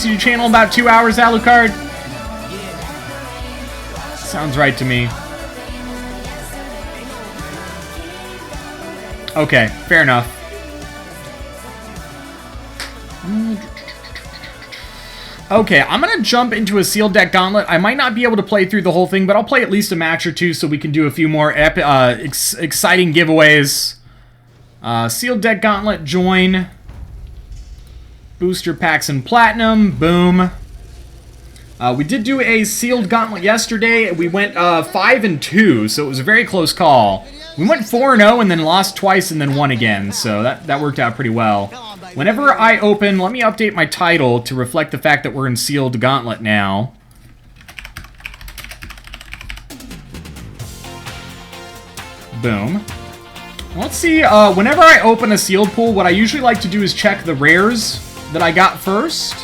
HEXTCG channel in about 2 hours, Alucard? Sounds right to me. Okay, fair enough. Okay, I'm going to jump into a sealed deck Gauntlet. I might not be able to play through the whole thing, but I'll play at least a match or two so we can do a few more exciting giveaways. Sealed deck Gauntlet, join. Booster packs and Platinum, boom. We did do a sealed Gauntlet yesterday. We went 5-2, so it was a very close call. We went 4-0 and then lost twice and then won again, so that worked out pretty well. Whenever I open, let me update my title to reflect the fact that we're in sealed Gauntlet now. Boom. Let's see, whenever I open a sealed pool, what I usually like to do is check the rares that I got first.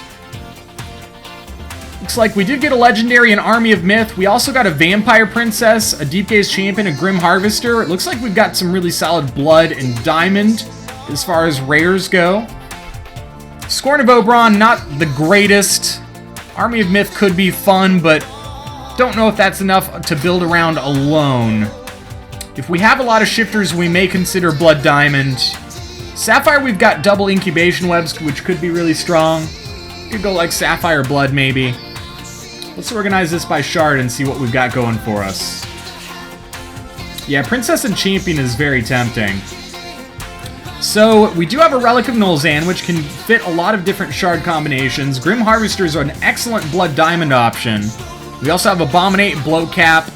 Looks like we did get a Legendary, an Army of Myth. We also got a Vampire Princess, a Deep Gaze Champion, a Grim Harvester. It looks like we've got some really solid Blood and Diamond as far as rares go. Scorn of Oberon, not the greatest. Army of Myth could be fun, but don't know if that's enough to build around alone. If we have a lot of shifters, we may consider Blood Diamond. Sapphire, we've got double incubation webs, which could be really strong. Could go like Sapphire Blood, maybe. Let's organize this by shard and see what we've got going for us. Yeah, Princess and Champion is very tempting. So, we do have a Relic of Nolzan, which can fit a lot of different shard combinations. Grim Harvesters are an excellent Blood Diamond option. We also have Abominate, Bloat Cap.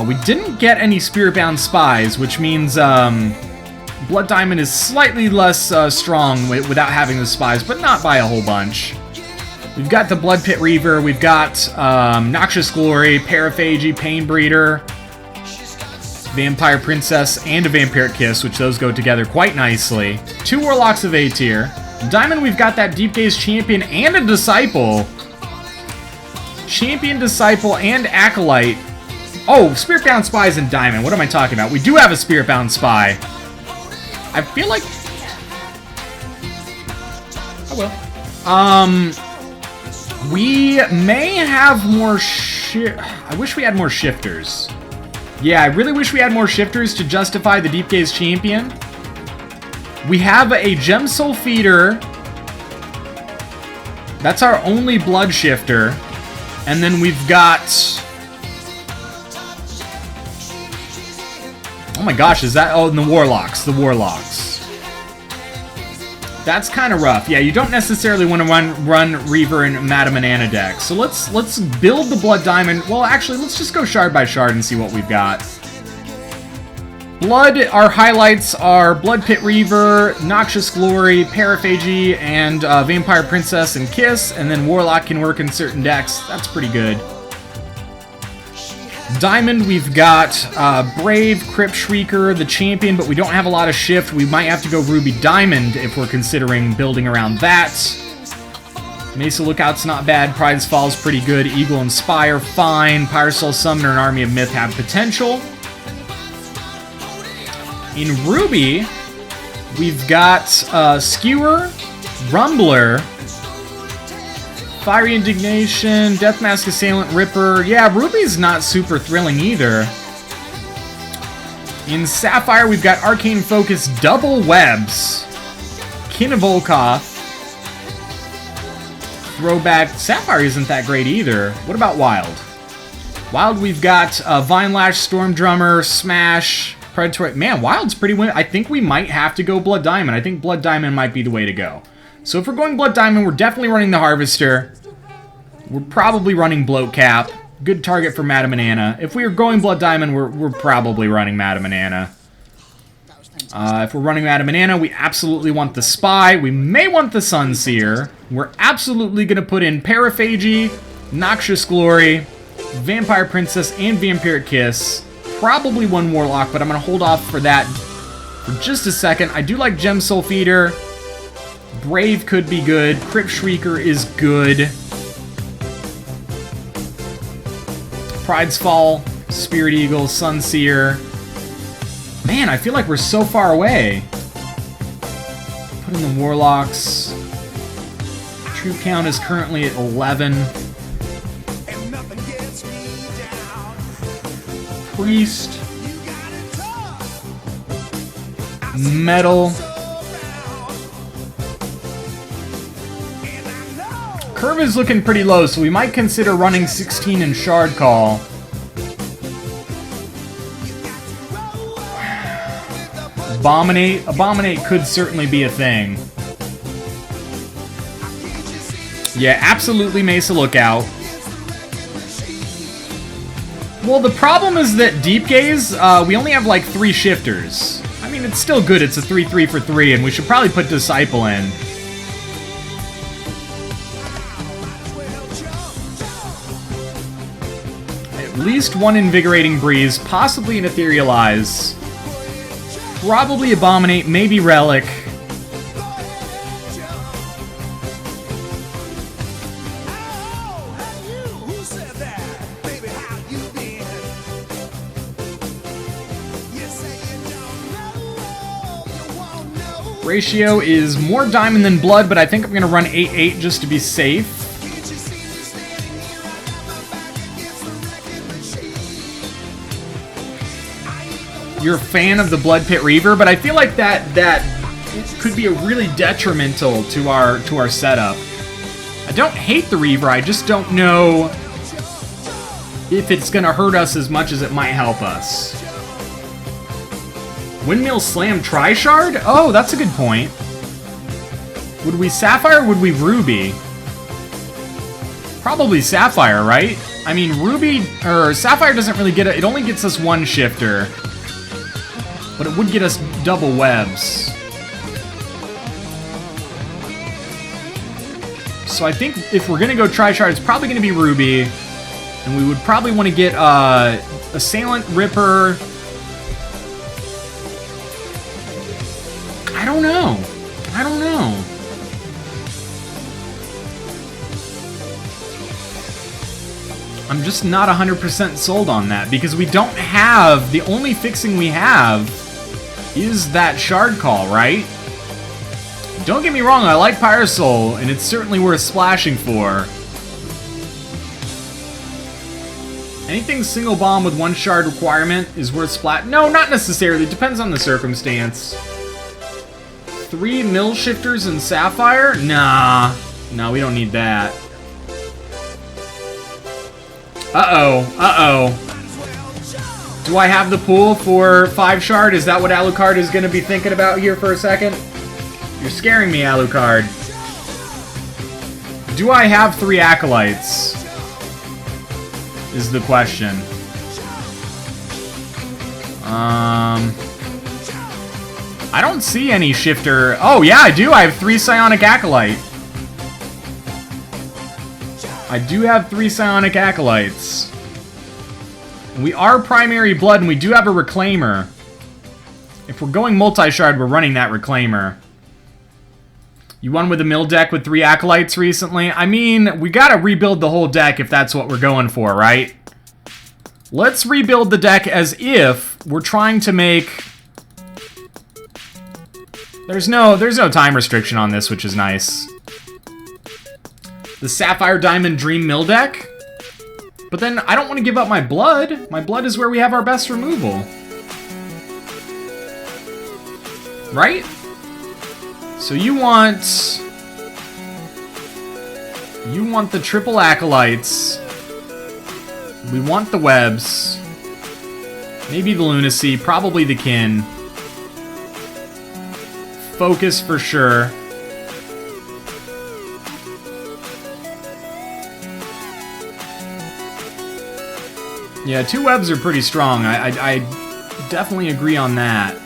We didn't get any Spirit-Bound Spies, which means Blood Diamond is slightly less strong without having the Spies, but not by a whole bunch. We've got the Blood Pit Reaver, we've got Noxious Glory, Paraphagy, Pain Breeder, Vampire Princess, and a Vampiric Kiss, which those go together quite nicely. 2 Warlocks of A tier. Diamond, we've got that Deep Gaze Champion and a Disciple. Champion, Disciple, and Acolyte. Oh, Spirit-Bound Spies and Diamond. What am I talking about? We do have a Spirit-Bound Spy. I feel like... I will. We may have more I wish we had more shifters. Yeah, I really wish we had more shifters to justify the Deep Gaze Champion. We have a Gem Soul Feeder. That's our only blood shifter. And then we've got... Oh my gosh, is that... Oh, and the Warlocks. The Warlocks. That's kind of rough. Yeah, you don't necessarily want to run Reaver and Madame Banana deck. So let's build the Blood Diamond. Well, actually, let's just go shard by shard and see what we've got. Blood, our highlights are Blood Pit Reaver, Noxious Glory, Paraphagy, and Vampire Princess and Kiss. And then Warlock can work in certain decks. That's pretty good. Diamond, we've got Brave, Crypt Shrieker, the Champion, but we don't have a lot of shift. We might have to go Ruby Diamond if we're considering building around that. Mesa Lookout's not bad. Pride's Fall's pretty good. Eagle Inspire, fine. Pyrosoul Summoner and Army of Myth have potential. In Ruby, we've got Skewer, Rumbler, Fiery Indignation, Deathmask Assailant, Ripper. Yeah, Ruby's not super thrilling either. In Sapphire, we've got Arcane Focus, Double Webs, Kin of Volkoth, Throwback. Sapphire isn't that great either. What about Wild? Wild, we've got Vine Lash, Storm Drummer, Smash, Predatory. Man, Wild's pretty win. I think we might have to go Blood Diamond. I think Blood Diamond might be the way to go. So if we're going Blood Diamond, we're definitely running the Harvester. We're probably running Bloat Cap. Good target for Madame Banana. If we are going Blood Diamond, we're probably running Madame Banana. If we're running Madame Banana, we absolutely want the Spy. We may want the Sunseer. We're absolutely going to put in Paraphagy, Noxious Glory, Vampire Princess, and Vampiric Kiss. Probably one Warlock, but I'm going to hold off for that for just a second. I do like Gem Soul Feeder. Brave could be good. Crypt Shrieker is good. Pride's Fall, Spirit Eagle, Sunseer. Man, I feel like we're so far away. Put in the Warlocks. Troop count is currently at 11. Priest. Metal. Curve is looking pretty low, so we might consider running 16 in Shard Call. Abominate. Abominate could certainly be a thing. Yeah, absolutely Mesa Lookout. Well, the problem is that Deep Gaze, we only have like 3 shifters. I mean, it's still good. It's a 3-3 for 3, and we should probably put Disciple in. At least 1 Invigorating Breeze, possibly an Etherealize. Probably Abominate, maybe Relic. Ratio is more Diamond than Blood, but I think I'm going to run 8-8 just to be safe. You're a fan of the Blood Pit Reaver, but I feel like that could be a really detrimental to our setup. I don't hate the Reaver, I just don't know if it's going to hurt us as much as it might help us. Windmill Slam Tri-Shard? Oh, that's a good point. Would we Sapphire or would we Ruby? Probably Sapphire, right? I mean, Ruby, or Sapphire doesn't really get it. It only gets us 1 shifter. But it would get us double webs. So I think if we're going to go Tri-Shard, it's probably going to be Ruby. And we would probably want to get Assailant, Ripper. I don't know. I don't know. I'm just not 100% sold on that because we don't have, the only fixing we have is that Shard Call, right? Don't get me wrong, I like Pyrosoul, and it's certainly worth splashing for. Anything single bomb with 1 shard requirement is worth splat. No, not necessarily. It depends on the circumstance. 3 mill shifters and Sapphire? Nah. No, we don't need that. Uh-oh. Uh-oh. Do I have the pool for 5 shard? Is that what Alucard is going to be thinking about here for a second? You're scaring me, Alucard. Do I have 3 Acolytes? Is the question. I don't see any shifter. Oh, yeah, I do. I have 3 Psionic Acolyte. I do have 3 Psionic Acolytes. And we are primary blood, and we do have a Reclaimer. If we're going multi-shard, we're running that Reclaimer. You won with a mill deck with 3 Acolytes recently? I mean, we gotta rebuild the whole deck if that's what we're going for, right? Let's rebuild the deck as if we're trying to make... There's no time restriction on this, which is nice. The Sapphire Diamond Dream Mill deck? But then I don't want to give up my blood. My blood is where we have our best removal. Right? So you want the triple Acolytes. We want the webs. Maybe the Lunacy, probably the Kin. Focus for sure. Yeah, 2 webs are pretty strong. I definitely agree on that.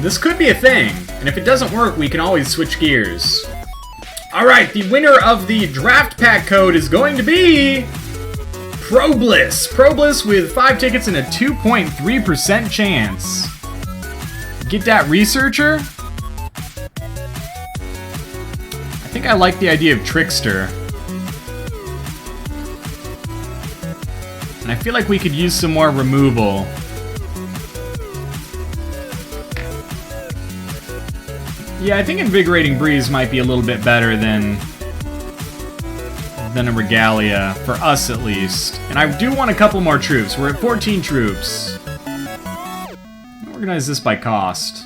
This could be a thing, and if it doesn't work, we can always switch gears. Alright, the winner of the draft pack code is going to be Probliss. Probliss with 5 tickets and a 2.3% chance. Get that, researcher? I think I like the idea of Trickster. And I feel like we could use some more removal. Yeah, I think Invigorating Breeze might be a little bit better than a Regalia, for us at least. And I do want a couple more troops. We're at 14 troops. Organize this by cost.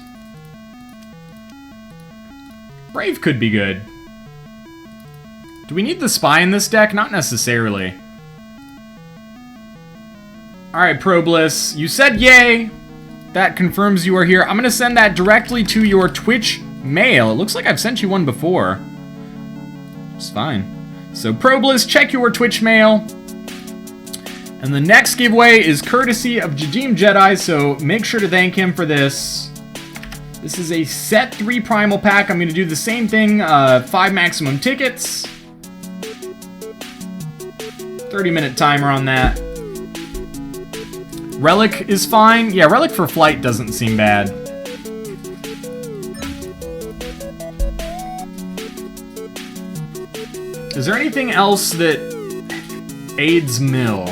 Brave could be good. Do we need the Spy in this deck? Not necessarily. Alright, Probliss, you said yay! That confirms you are here. I'm gonna send that directly to your Twitch mail. It looks like I've sent you one before. It's fine. So, Probliss, check your Twitch mail. And the next giveaway is courtesy of Jadim Jedi, so make sure to thank him for this. This is a set 3 primal pack. I'm going to do the same thing, 5 maximum tickets. 30-minute timer on that. Relic is fine. Yeah, Relic for flight doesn't seem bad. Is there anything else that aids mill?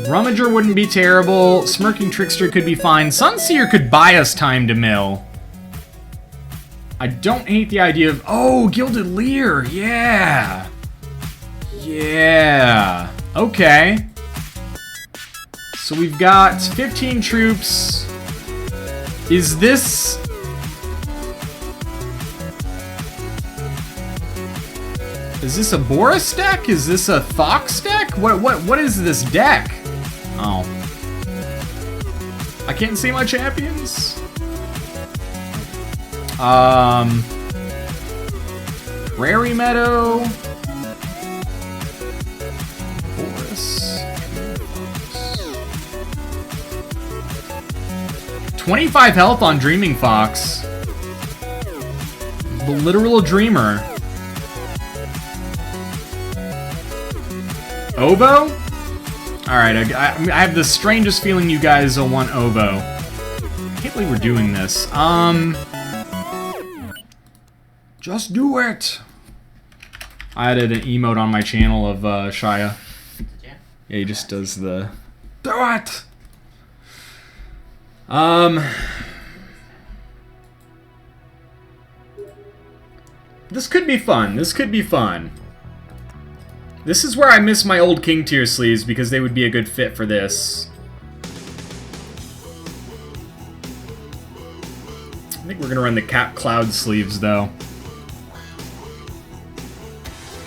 Rummager wouldn't be terrible. Smirking Trickster could be fine. Sunseer could buy us time to mill. I don't hate the idea of... Oh, Gilded Leer! Yeah! Yeah! Okay. So we've got 15 troops. Is this... Is this a Boris deck? Is this a Thox deck? What is this deck? Oh. I can't see my champions. Prairie Meadow. Boris. 25 health on Dreaming Fox. The literal dreamer. Oboe? Alright, I have the strangest feeling you guys will want Oboe. I can't believe we're doing this. Just do it! I added an emote on my channel of Shia. Yeah, he just does the... Do it! This could be fun. This could be fun. This is where I miss my old King Tier sleeves because they would be a good fit for this. I think we're gonna run the Cap Cloud sleeves though.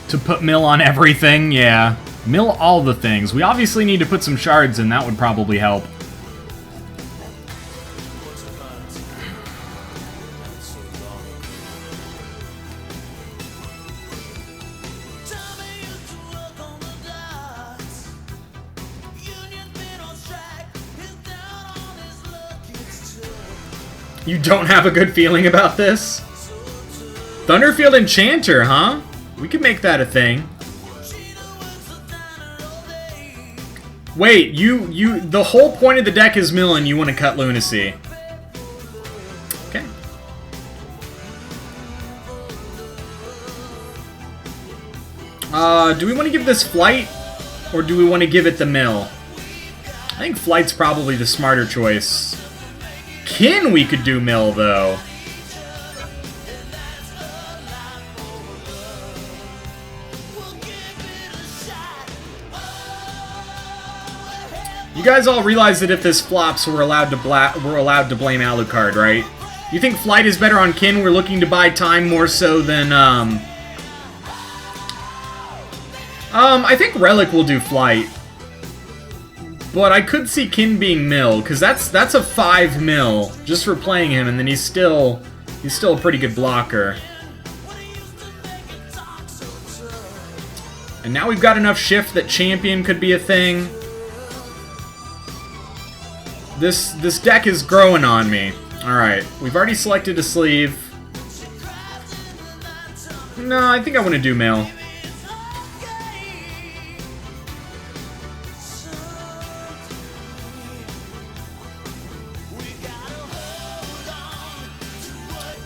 To put mill on everything, yeah. Mill all the things. We obviously need to put some shards in, that would probably help. You don't have a good feeling about this? Thunderfield Enchanter, huh? We could make that a thing. Wait, the whole point of the deck is mill and you want to cut Lunacy. Okay. Do we want to give this flight? Or do we want to give it the mill? I think flight's probably the smarter choice. Kin we could do mill, though. You guys all realize that if this flops, we're allowed to blame Alucard, right? You think flight is better on Kin? We're looking to buy time more so than I think Relic will do flight. But I could see Kin being mill, because that's a 5 mil just for playing him, and then he's still a pretty good blocker. And now we've got enough shift that champion could be a thing. This deck is growing on me. Alright, we've already selected a sleeve. No, I think I want to do mail.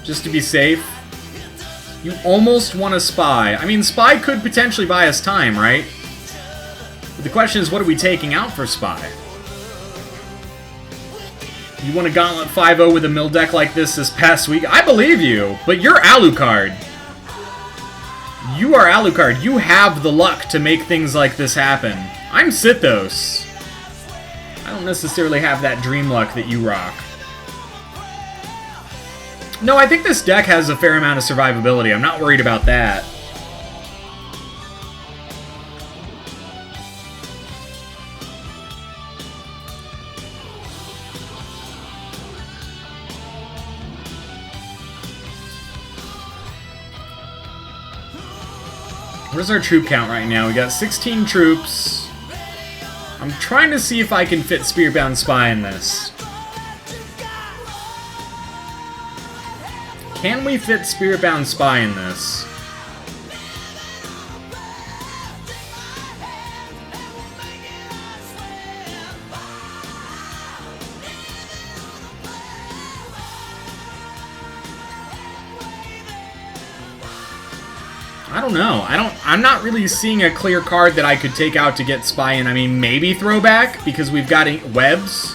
Just to be safe. You almost want a Spy. I mean, Spy could potentially buy us time, right? But the question is, what are we taking out for Spy? You won a Gauntlet 5-0 with a mill deck like this past week? I believe you, but you're Alucard. You are Alucard. You have the luck to make things like this happen. I'm Sithos. I don't necessarily have that dream luck that you rock. No, I think this deck has a fair amount of survivability. I'm not worried about that. Where's our troop count right now? We got 16 troops. I'm trying to see if I can fit Spiritbound Spy in this. Can we fit Spiritbound Spy in this? I don't know. I'm not really seeing a clear card that I could take out to get Spy in. I mean, maybe Throwback, because we've got webs.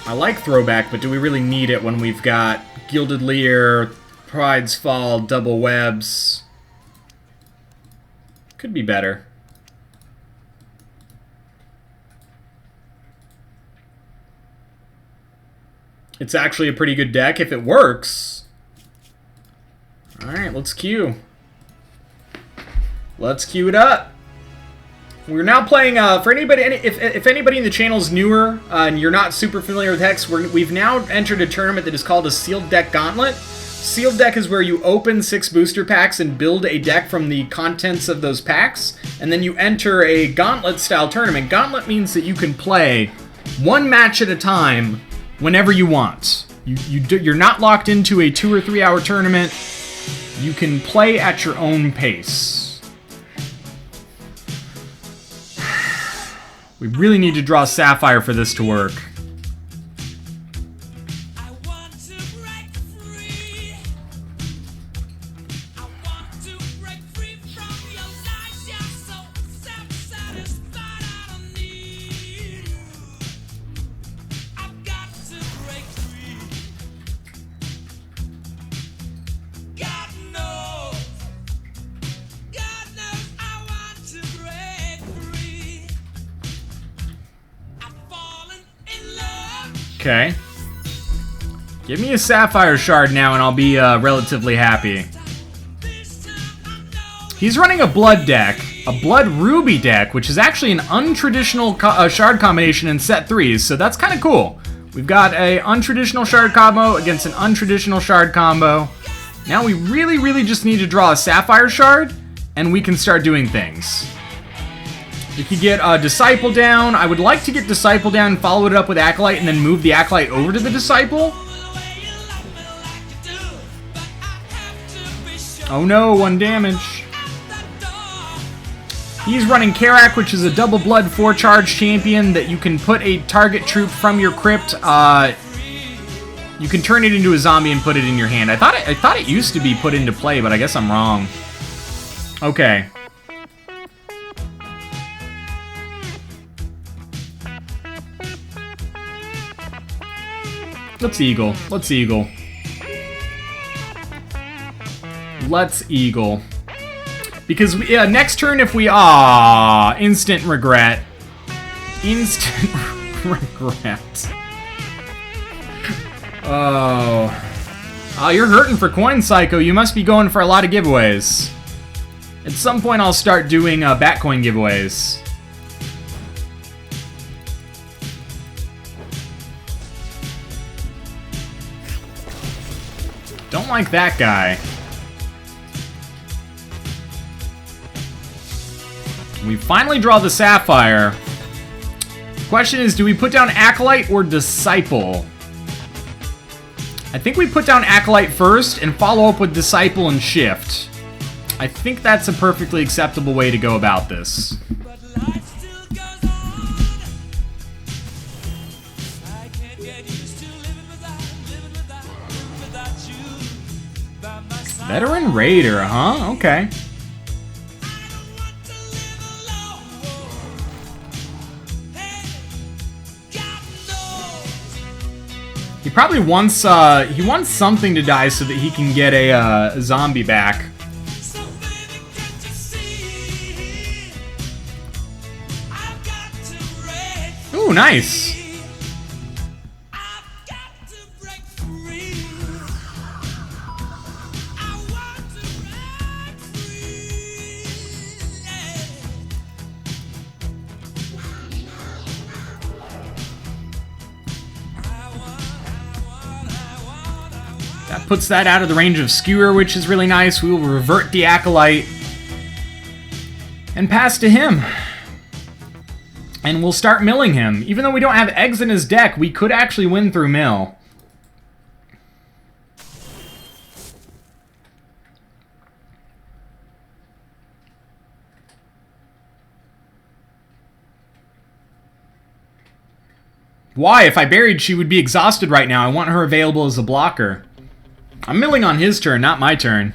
I like Throwback, but do we really need it when we've got Gilded Leer, Pride's Fall, double webs? Could be better. It's actually a pretty good deck if it works. Alright, let's queue. Let's queue it up. We're now playing, for anybody, if anybody in the channel is newer and you're not super familiar with Hex, we've now entered a tournament that is called a Sealed Deck Gauntlet. Sealed Deck is where you open 6 booster packs and build a deck from the contents of those packs, and then you enter a Gauntlet-style tournament. Gauntlet means that you can play one match at a time whenever you want. You're not locked into a 2 or 3 hour tournament. You can play at your own pace. We really need to draw Sapphire for this to work. Okay. Give me a Sapphire Shard now and I'll be relatively happy. He's running a Blood deck, a Blood Ruby deck, which is actually an untraditional shard combination in set 3s, so that's kind of cool. We've got a untraditional shard combo against an untraditional shard combo. Now we really just need to draw a Sapphire Shard, and we can start doing things. We could get Disciple down. I would like to get Disciple down and follow it up with Acolyte and then move the Acolyte over to the Disciple. Oh no, 1 damage. He's running Karak, which is a double blood 4-charge champion that you can put a target troop from your crypt. You can turn it into a zombie and put it in your hand. I thought it used to be put into play, but I guess I'm wrong. Okay. Let's Eagle. Let's Eagle. Let's Eagle. Because next turn if we... instant regret. Instant regret. Oh, you're hurting for coin, Psycho. You must be going for a lot of giveaways. At some point I'll start doing Batcoin giveaways. Don't like that guy. We finally draw the Sapphire. Question is, do we put down Acolyte or Disciple? I think we put down Acolyte first and follow up with Disciple and Shift. I think that's a perfectly acceptable way to go about this. Veteran Raider, huh? Okay. He probably wants he wants something to die so that he can get a zombie back. Ooh, nice. That puts that out of the range of Skewer, which is really nice. We will revert the Acolyte and pass to him. And we'll start milling him. Even though we don't have eggs in his deck, we could actually win through mill. Why? If I buried, she would be exhausted right now. I want her available as a blocker. I'm milling on his turn, not my turn.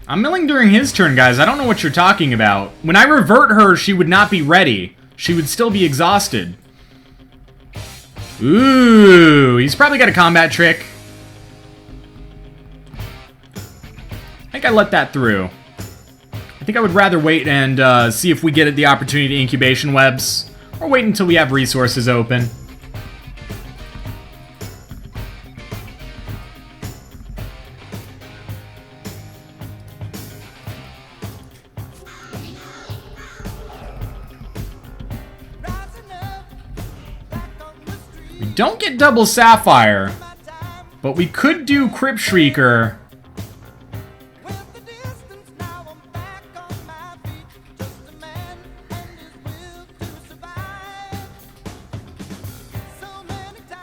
I'm milling during his turn, guys. I don't know what you're talking about. When I revert her, she would not be ready. She would still be exhausted. Ooh, he's probably got a combat trick. I think I let that through. I think I would rather wait and see if we get the opportunity to incubation webs, or wait until we have resources open. We don't get double Sapphire, but we could do Crypt Shrieker.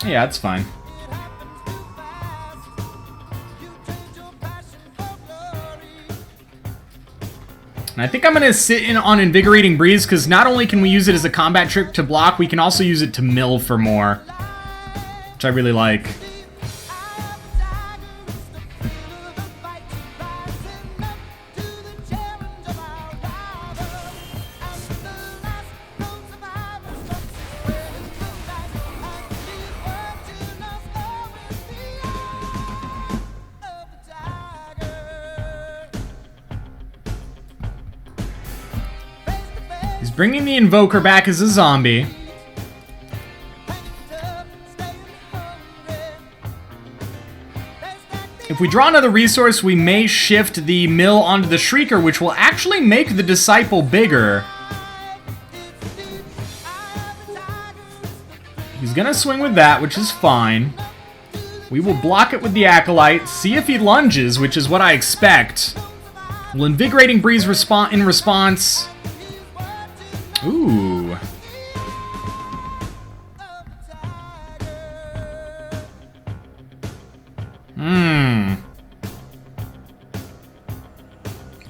Yeah, that's fine. And I think I'm going to sit in on Invigorating Breeze, because not only can we use it as a combat trick to block, we can also use it to mill for more, which I really like. Bringing the Invoker back as a zombie. If we draw another resource, we may shift the mill onto the Shrieker, which will actually make the Disciple bigger. He's gonna swing with that, which is fine. We will block it with the Acolyte, see if he lunges, which is what I expect. We'll Invigorating Breeze in response. Ooh.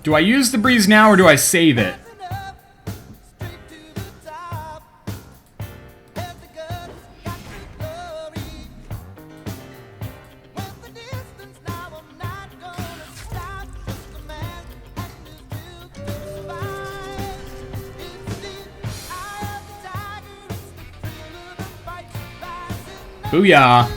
Do I use the breeze now or do I save it? Booyah.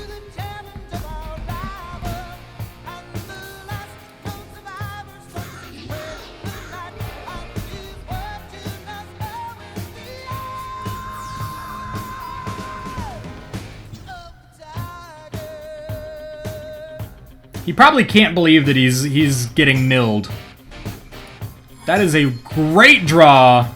He probably can't believe that he's getting milled. That is a great draw.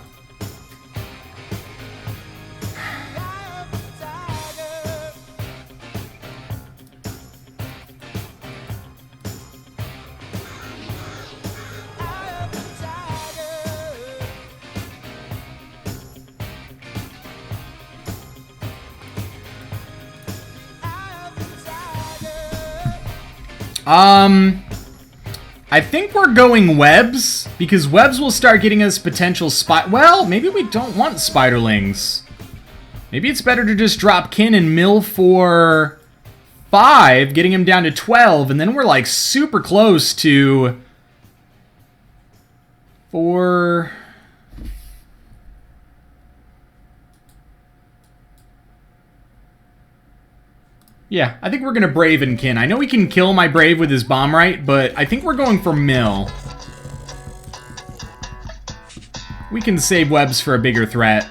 I think we're going webs, because webs will start getting us potential well, maybe we don't want spiderlings. Maybe it's better to just drop kin and mill for 5, getting him down to 12, and then we're like super close to 4. Yeah, I think we're gonna Brave and kin. I know we can kill my Brave with his bomb right, but I think we're going for mill. We can save webs for a bigger threat.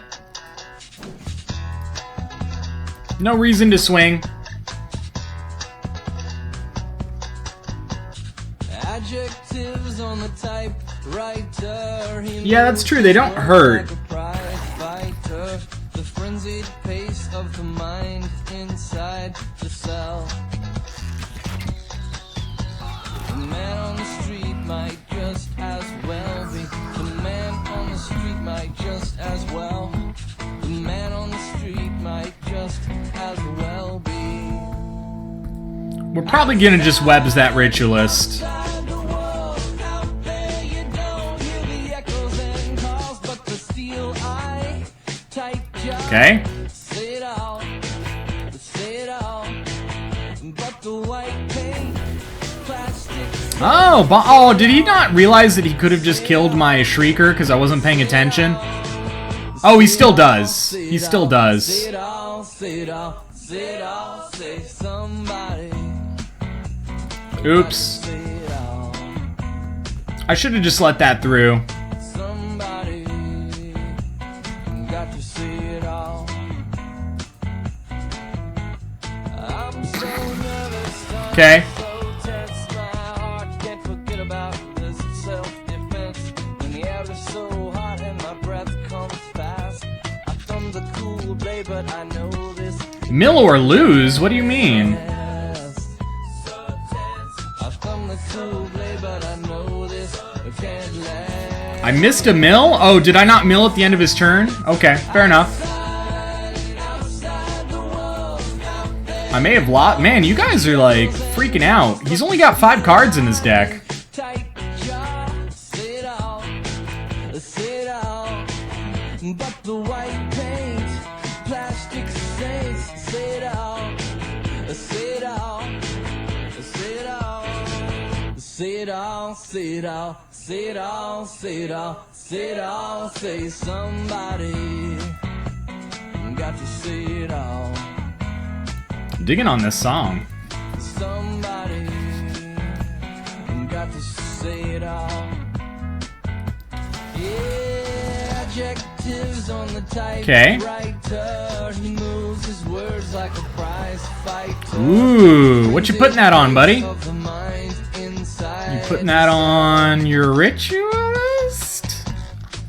No reason to swing. Adjectives on the typewriter. Yeah, that's true. They don't hurt. The frenzied pace of the mind inside the cell. The man on the street might just as well be. The man on the street might just as well. The man on the street might just as well be. We're probably gonna just webs that ritualist. Okay. Oh, did he not realize that he could have just killed my Shrieker because I wasn't paying attention? Oh, he still does. He still does. Oops. I should have just let that through. Okay. Mill or lose? What do you mean? I missed a mill? Oh, did I not mill at the end of his turn? Okay, fair enough. I may have lost. Man, you guys are like freaking out. He's only got 5 cards in his deck. Say somebody got to say it all. Digging on this song. Somebody got to say it all. Yeah, adjectives on the typewriter. He moves his words like a prize fighter. Ooh, what you putting that on, buddy? You putting that on your ritualist?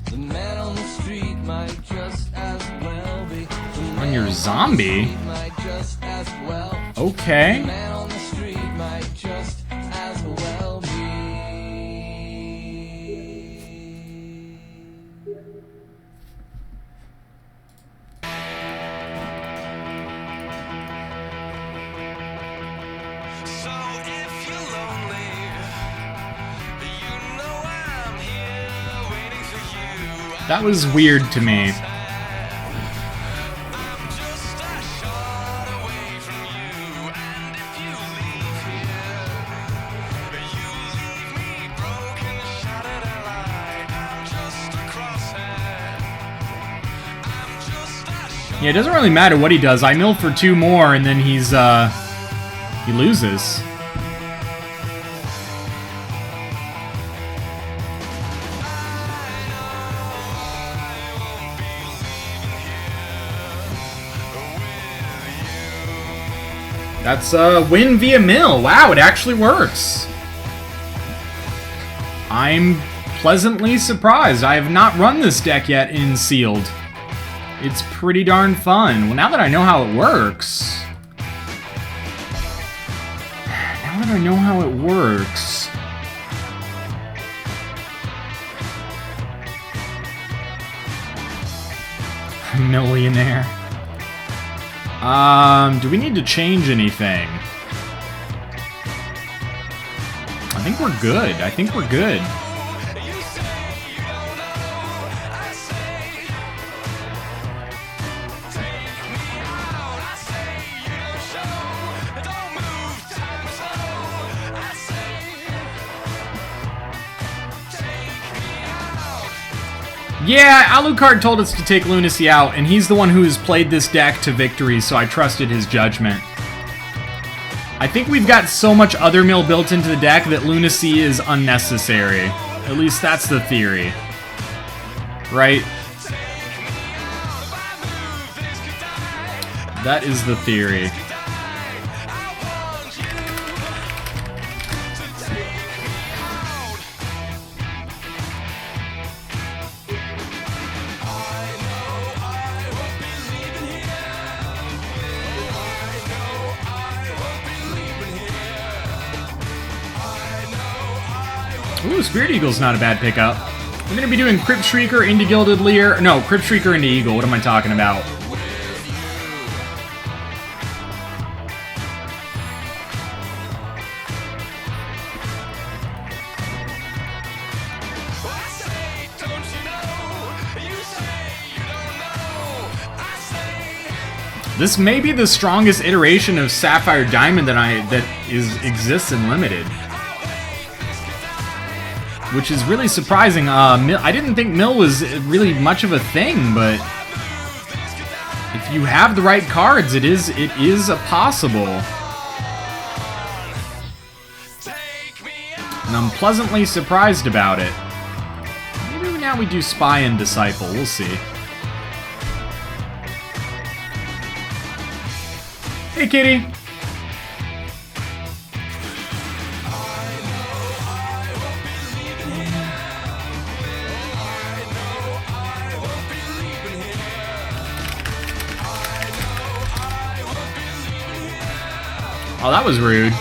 The man on the street might just as well be. On your zombie? Okay. Man on the street might just as well be. So if you're lonely, you know I'm here waiting for you. That was weird to me. Yeah, it doesn't really matter what he does. I mill for 2 more, and then he loses. That's win via mill. Wow, it actually works. I'm pleasantly surprised. I have not run this deck yet in sealed. It's pretty darn fun. Well, now that I know how it works... Millionaire. Do we need to change anything? think we're good. I think we're good. Yeah, Alucard told us to take Lunacy out, and he's the one who has played this deck to victory, so I trusted his judgment. I think we've got so much other mill built into the deck that Lunacy is unnecessary. At least that's the theory. Right? That is the theory. Ooh, Spirit Eagle's not a bad pickup. We're going to be doing Crypt Shrieker into Gilded Leer. No, Crypt Shrieker into Eagle. What am I talking about? This may be the strongest iteration of Sapphire Diamond that exists in Limited. Which is really surprising. I didn't think Mill was really much of a thing, but if you have the right cards, it is a possible. And I'm pleasantly surprised about it. Maybe now we do Spy and Disciple. We'll see. Hey, kitty. Oh, that was rude.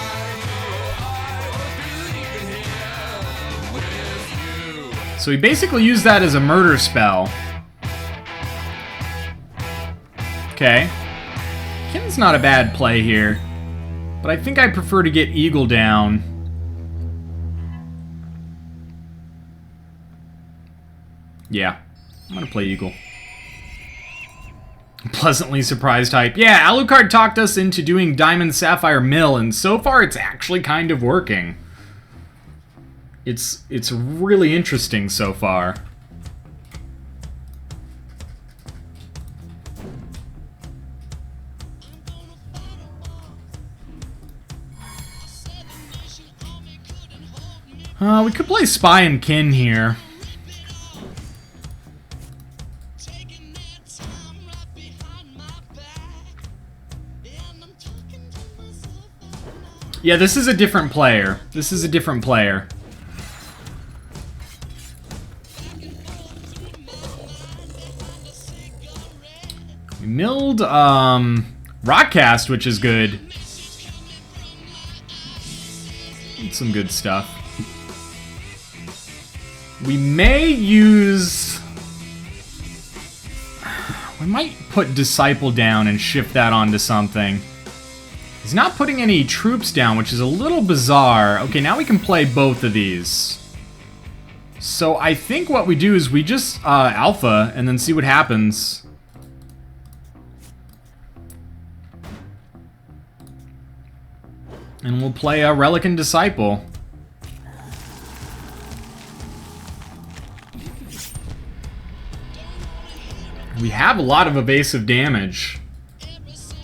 So he basically used that as a murder spell. Okay. Kin's not a bad play here. But I think I prefer to get Eagle down. Yeah. I'm gonna play Eagle. Pleasantly surprised hype. Yeah, Alucard talked us into doing Diamond Sapphire Mill, and so far it's actually kind of working. It's really interesting so far. We could play Spy and Kin here. Yeah, this is a different player. This is a different player. We milled, Rockcast, which is good. It's some good stuff. We may use... We might put Disciple down and shift that onto something. He's not putting any troops down, which is a little bizarre. Okay, now we can play both of these. So I think what we do is we just alpha and then see what happens. And we'll play a Relic and Disciple. We have a lot of evasive damage.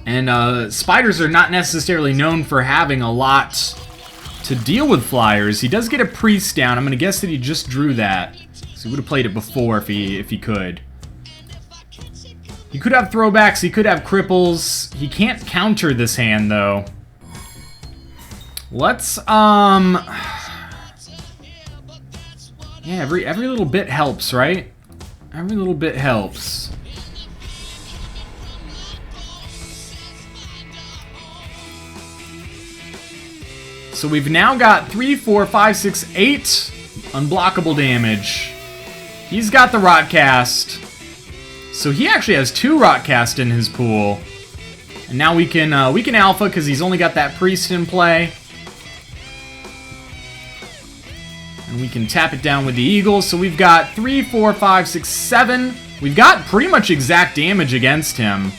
And spiders are not necessarily known for having a lot to deal with flyers. He does get a priest down. I'm going to guess that he just drew that. So he would have played it before if he could. He could have throwbacks. He could have cripples. He can't counter this hand, though. Let's, yeah, every little bit helps, right? Every little bit helps. So we've now got 3, 4, 5, 6, 8 unblockable damage. He's got the Rotcast. So he actually has 2 Rotcast in his pool. And now we can alpha because he's only got that priest in play. We can tap it down with the Eagle. So we've got 3, 4, 5, 6, 7. We've got pretty much exact damage against him.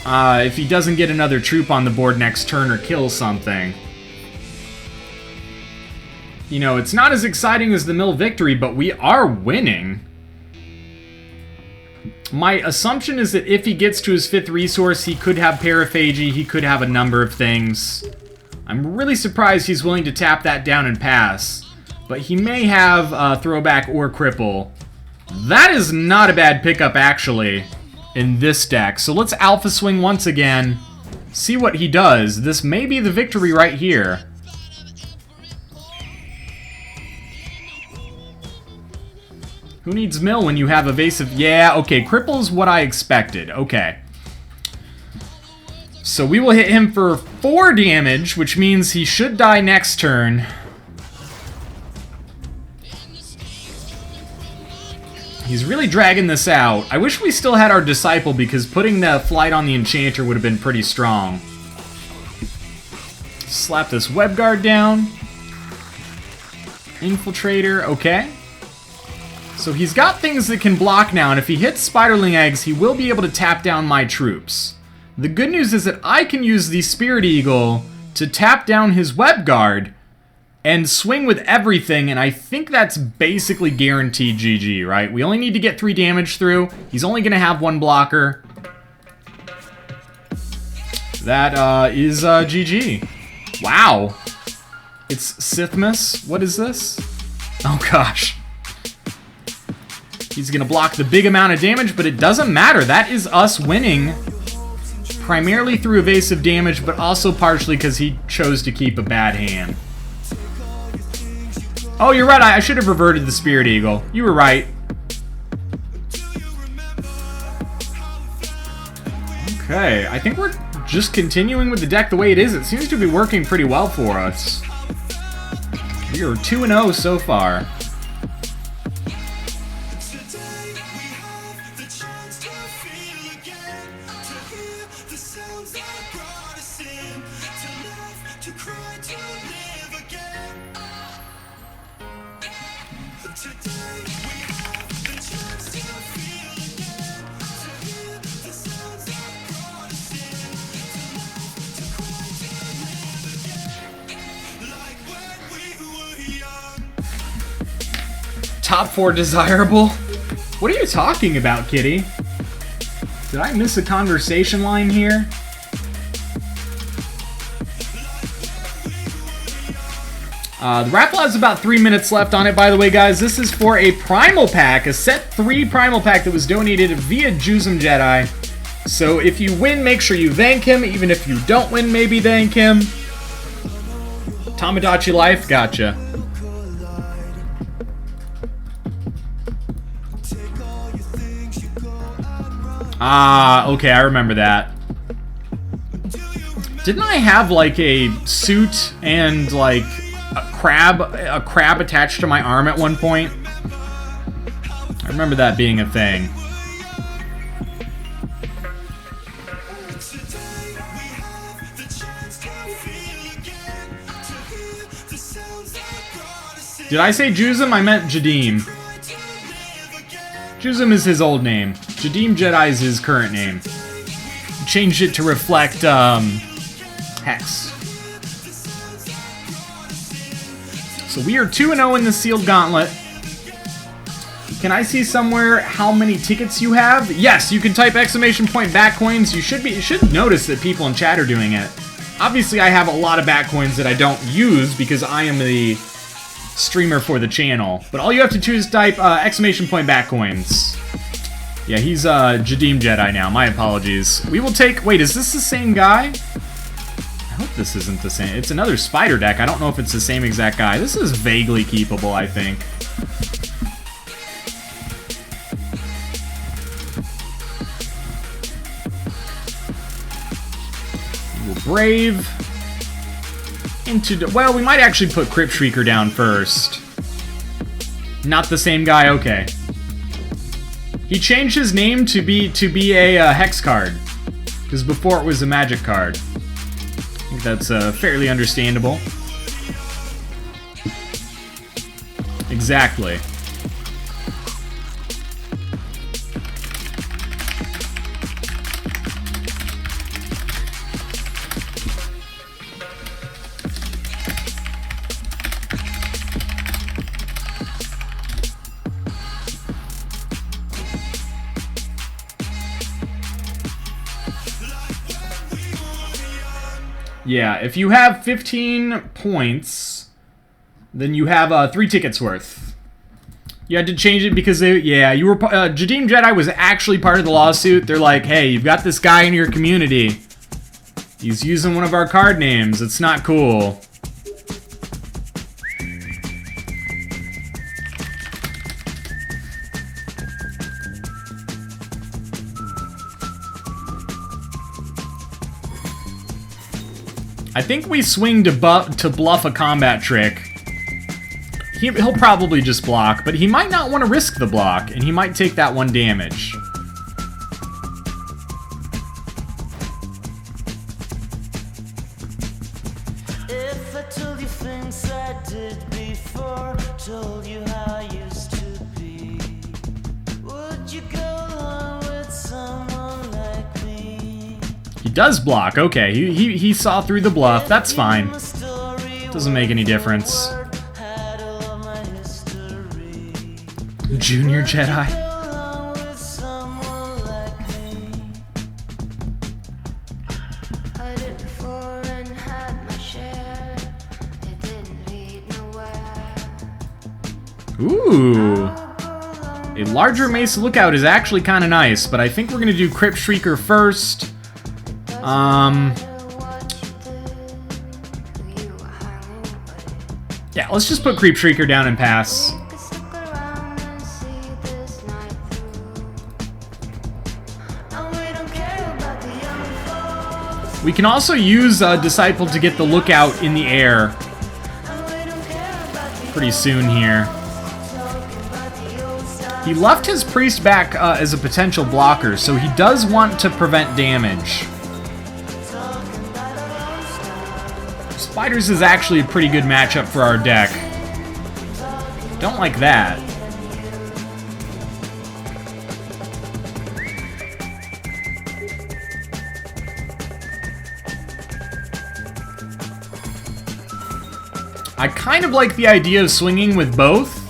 If he doesn't get another troop on the board next turn or kill something. You know, it's not as exciting as the mill victory, but we are winning. My assumption is that if he gets to his 5th resource, he could have Paraphagy, he could have a number of things. I'm really surprised he's willing to tap that down and pass. But he may have Throwback or Cripple. That is not a bad pickup, actually, in this deck. So let's Alpha Swing once again, see what he does. This may be the victory right here. Who needs mill when you have evasive? Yeah, okay, cripple is what I expected. Okay. So we will hit him for 4 damage, which means he should die next turn. He's really dragging this out. I wish we still had our Disciple, because putting the Flight on the Enchanter would have been pretty strong. Slap this Web Guard down. Infiltrator, okay. So he's got things that can block now, and if he hits Spiderling Eggs, he will be able to tap down my troops. The good news is that I can use the Spirit Eagle to tap down his Web Guard and swing with everything, and I think that's basically guaranteed GG, right? We only need to get 3 damage through. He's only going to have 1 blocker. That is GG. Wow. It's Sithmas. What is this? Oh gosh. He's going to block the big amount of damage, but it doesn't matter. That is us winning. Primarily through evasive damage, but also partially because he chose to keep a bad hand. Oh, you're right. I should have reverted the Spirit Eagle. You were right. Okay, I think we're just continuing with the deck the way it is. It seems to be working pretty well for us. We are 2-0 so far. Top 4 desirable? What are you talking about, kitty? Did I miss a conversation line here? The raffle has about 3 minutes left on it, by the way, guys. This is for a Primal Pack, a Set 3 Primal Pack that was donated via Jusum Jedi. So if you win, make sure you thank him. Even if you don't win, maybe thank him. Tamagotchi Life, gotcha. Ah, okay, I remember that. Didn't I have, like, a suit and, like, a crab attached to my arm at one point? I remember that being a thing. Did I say Jusum? I meant Jadim. Jusum is his old name. Jadim Jedi is his current name. Changed it to reflect, Hex. So we are 2-0 in the sealed gauntlet. Can I see somewhere how many tickets you have? Yes, you can type !back coins. You should notice that people in chat are doing it. Obviously, I have a lot of back coins that I don't use because I am the streamer for the channel. But all you have to do is type !back coins. Yeah, he's Jadim Jedi now. My apologies. We will take... Wait, is this the same guy? I hope this isn't the same. It's another spider deck. I don't know if it's the same exact guy. This is vaguely keepable, I think. We'll Brave. Well, we might actually put Crypt Shrieker down first. Not the same guy, okay. He changed his name to be a Hex card. Because before it was a Magic card. I think that's fairly understandable. Exactly. Yeah, if you have 15 points, then you have 3 tickets worth. You had to change it because you were Jadeem Jedi was actually part of the lawsuit. They're like, hey, you've got this guy in your community. He's using one of our card names. It's not cool. I think we swing to bluff a combat trick. He'll probably just block, but he might not want to risk the block, and he might take that 1 damage. If I told you things I did before, told you how I used to be, would you go along with someone like me? He does block. Okay, he saw through the bluff. That's fine. Doesn't make any difference. Junior Jedi. Ooh. A larger Mesa Lookout is actually kind of nice, but I think we're going to do Crypt Shrieker first. Yeah, let's just put Creep Shrieker down and pass. We can also use Disciple to get the Lookout in the air pretty soon here. He left his Priest back as a potential blocker, so he does want to prevent damage. Spiders is actually a pretty good matchup for our deck. Don't like that. I kind of like the idea of swinging with both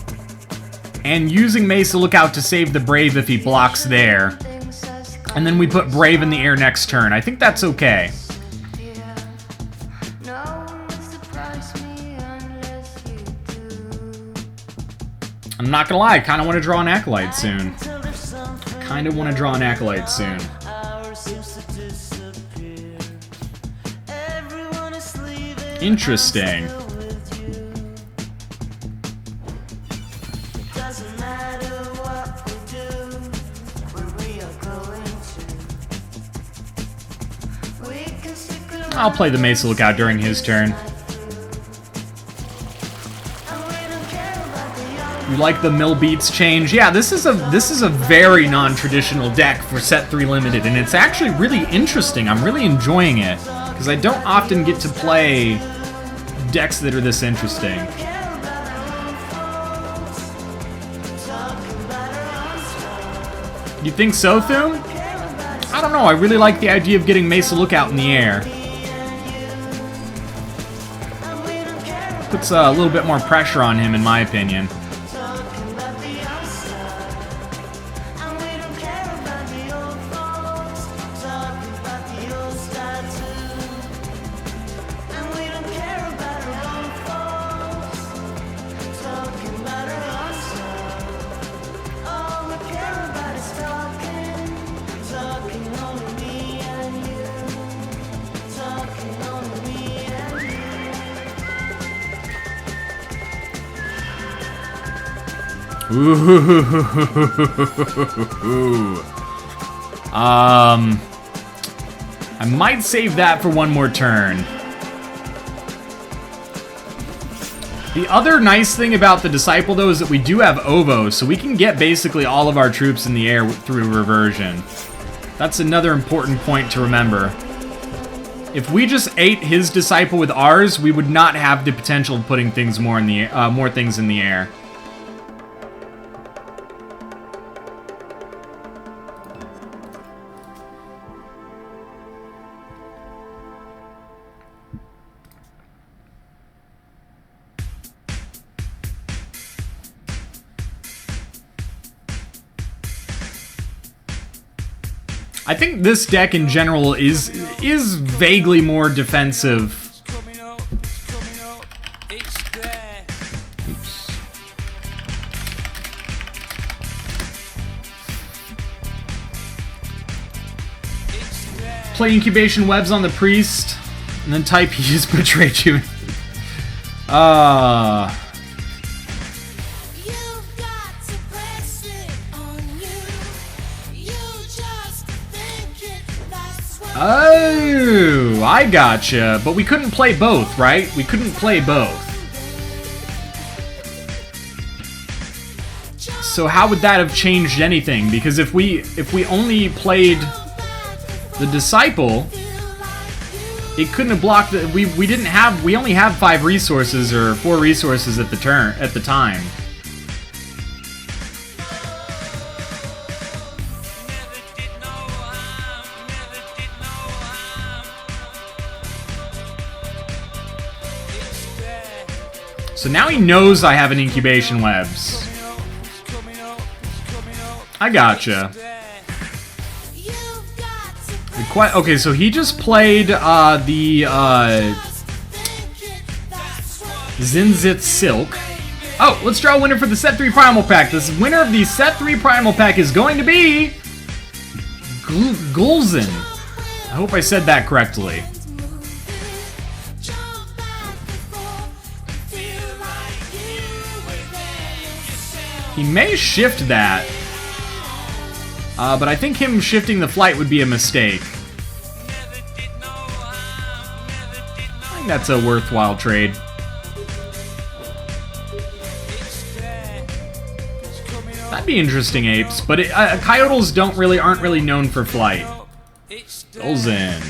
and using Mesa Lookout to save the Brave if he blocks there. And then we put Brave in the air next turn. I think that's okay. I'm not gonna lie, I kind of want to draw an Acolyte soon. Interesting. I'll play the Mesa Lookout during his turn. You like the mill beats change? Yeah, this is a very non-traditional deck for set 3 limited, and it's actually really interesting. I'm really enjoying it because I don't often get to play decks that are this interesting. You think so, Thum? I don't know. I really like the idea of getting Mesa Lookout in the air. Puts a little bit more pressure on him, in my opinion. Ooh. I might save that for one more turn. The other nice thing about the Disciple, though, is that we do have OVO, so we can get basically all of our troops in the air through reversion. That's another important point to remember. If we just ate his Disciple with ours, we would not have the potential of putting things more things in the air. I think this deck in general is vaguely more defensive. Oops. Play incubation webs on the priest, and then type he just betrayed you. Oh, I gotcha. But we couldn't play both, right? We couldn't play both. So how would that have changed anything? Because if we only played the Disciple, it couldn't have blocked the, we only have 5 resources or 4 resources at the time. So now he knows I have an incubation webs. I gotcha. Okay, so he just played the Zinzit Silk. Oh, let's draw a winner for the Set 3 Primal Pack. The winner of the Set 3 Primal Pack is going to be Gulzin. I hope I said that correctly. He may shift that, but I think him shifting the flight would be a mistake. I think that's a worthwhile trade. That'd be interesting, apes, but coyotals aren't really known for flight. Goes in.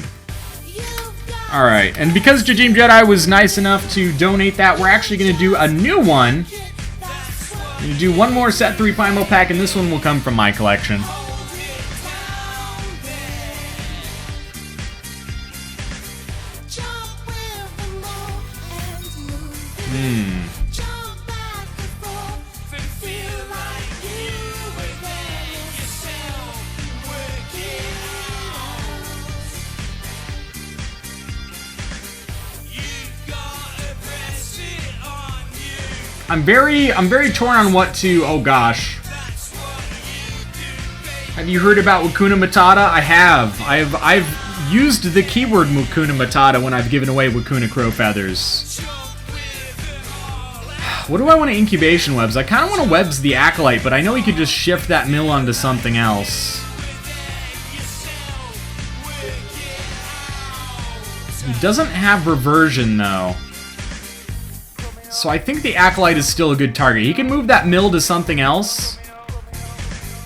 Alright, and because Jajim Jedi was nice enough to donate that, we're actually going to do a new one. I'm going to do one more Set 3 Primal Pack, and this one will come from my collection. I'm very torn on what to. Oh gosh. Have you heard about Wakuna Matata? I have. I've used the keyword Wakuna Matata when I've given away Wakuna Crow Feathers. What do I want to incubation webs? I kind of want to webs the Acolyte, but I know he could just shift that mill onto something else. He doesn't have reversion though. So I think the Acolyte is still a good target. He can move that mill to something else,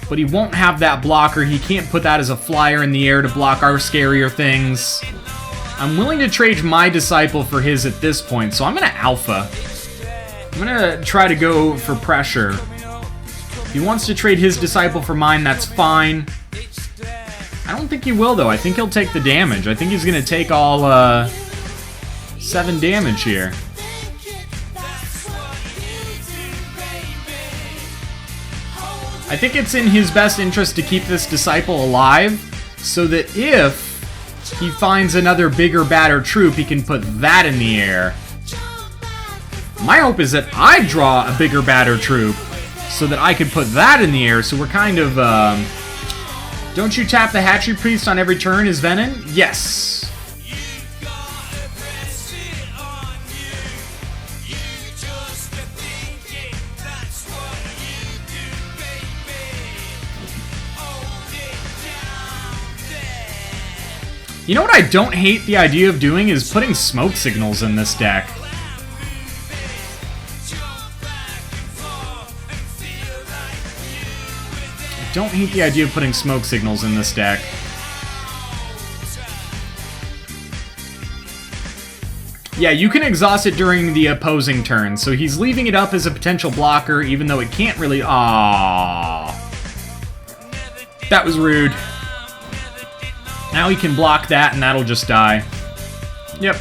but he won't have that blocker. He can't put that as a flyer in the air to block our scarier things. I'm willing to trade my Disciple for his at this point, so I'm going to Alpha. I'm going to try to go for pressure. If he wants to trade his Disciple for mine, that's fine. I don't think he will, though. I think he'll take the damage. I think he's going to take all 7 damage here. I think it's in his best interest to keep this Disciple alive, so that if he finds another bigger, badder troop, he can put that in the air. My hope is that I draw a bigger, badder troop, so that I could put that in the air, so we're kind of, Don't you tap the Hatchery Priest on every turn, is Venom? Yes. You know what I don't hate the idea of doing is putting smoke signals in this deck. I don't hate the idea of putting smoke signals in this deck. Yeah, you can exhaust it during the opposing turn, so he's leaving it up as a potential blocker, even though it can't really... Aww. That was rude. Now he can block that, and that'll just die. Yep.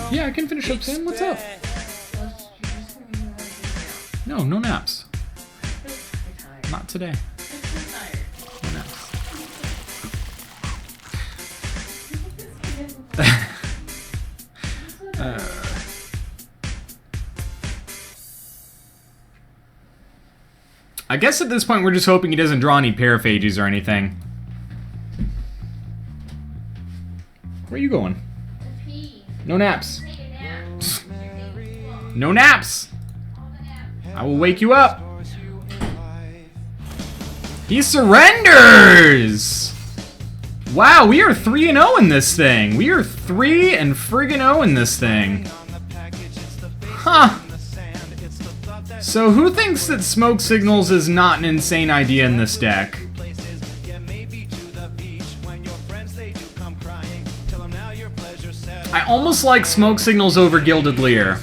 Yeah, I can finish up, Sam. What's up? No, no naps. Not today. No naps. I guess at this point we're just hoping he doesn't draw any paraphages or anything. Where are you going? No naps. No naps! I will wake you up. He surrenders! Wow, we are 3-0 in this thing. We are 3-0 in this thing. Huh. So who thinks that smoke signals is not an insane idea in this deck? I almost like smoke signals over Gilded Leer.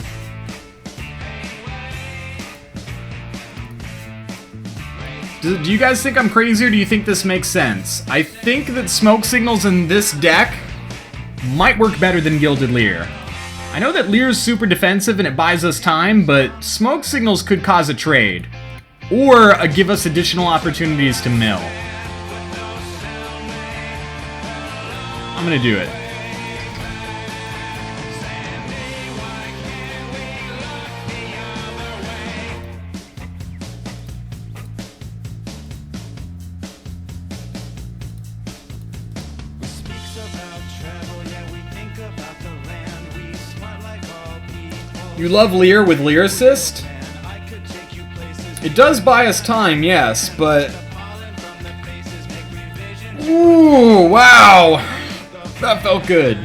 Do you guys think I'm crazy, or do you think this makes sense? I think that smoke signals in this deck might work better than Gilded Leer. I know that Leer's super defensive and it buys us time, but smoke signals could cause a trade. Or give us additional opportunities to mill. I'm gonna do it. You love Leer with Leer Assist? It does buy us time, yes, but... Ooh, wow! That felt good.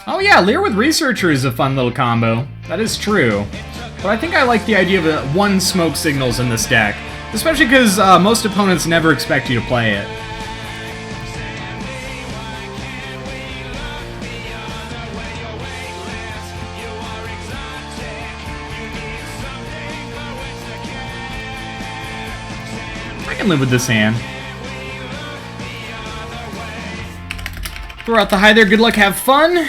Oh yeah, Leer with Researcher is a fun little combo. That is true. But I think I like the idea of one smoke signals in this deck. Especially because most opponents never expect you to play it. I can live with this hand. Throw out the high there, good luck, have fun.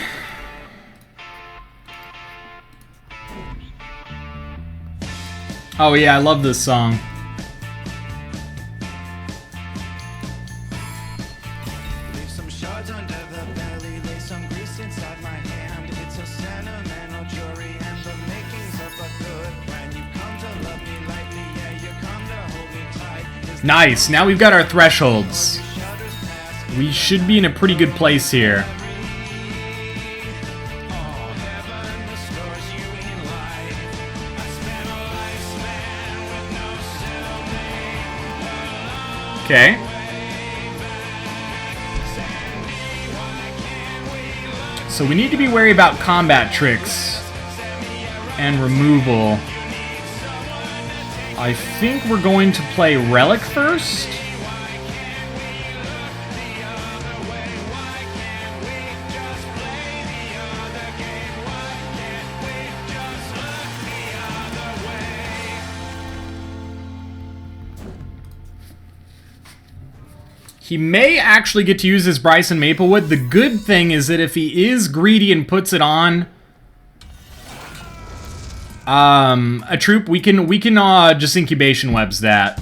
Oh yeah, I love this song. Leave some shards under the belly, lay some grease inside my hand. It's a sentimental jury and the makings of a good friend. You come to love me lightly, yeah, you come to hold me tight. Nice, now we've got our thresholds. We should be in a pretty good place here. Okay. So we need to be wary about combat tricks and removal. I think we're going to play Relic first. He may actually get to use his Bryson Maplewood. The good thing is that if he is greedy and puts it on a troop, we can just incubation webs that.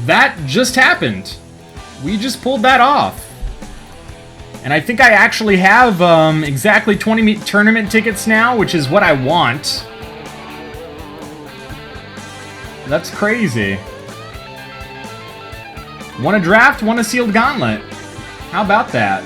That just happened. We just pulled that off. And I think I actually have exactly 20 tournament tickets now, which is what I want. That's crazy. Won a draft, won a sealed gauntlet. How about that?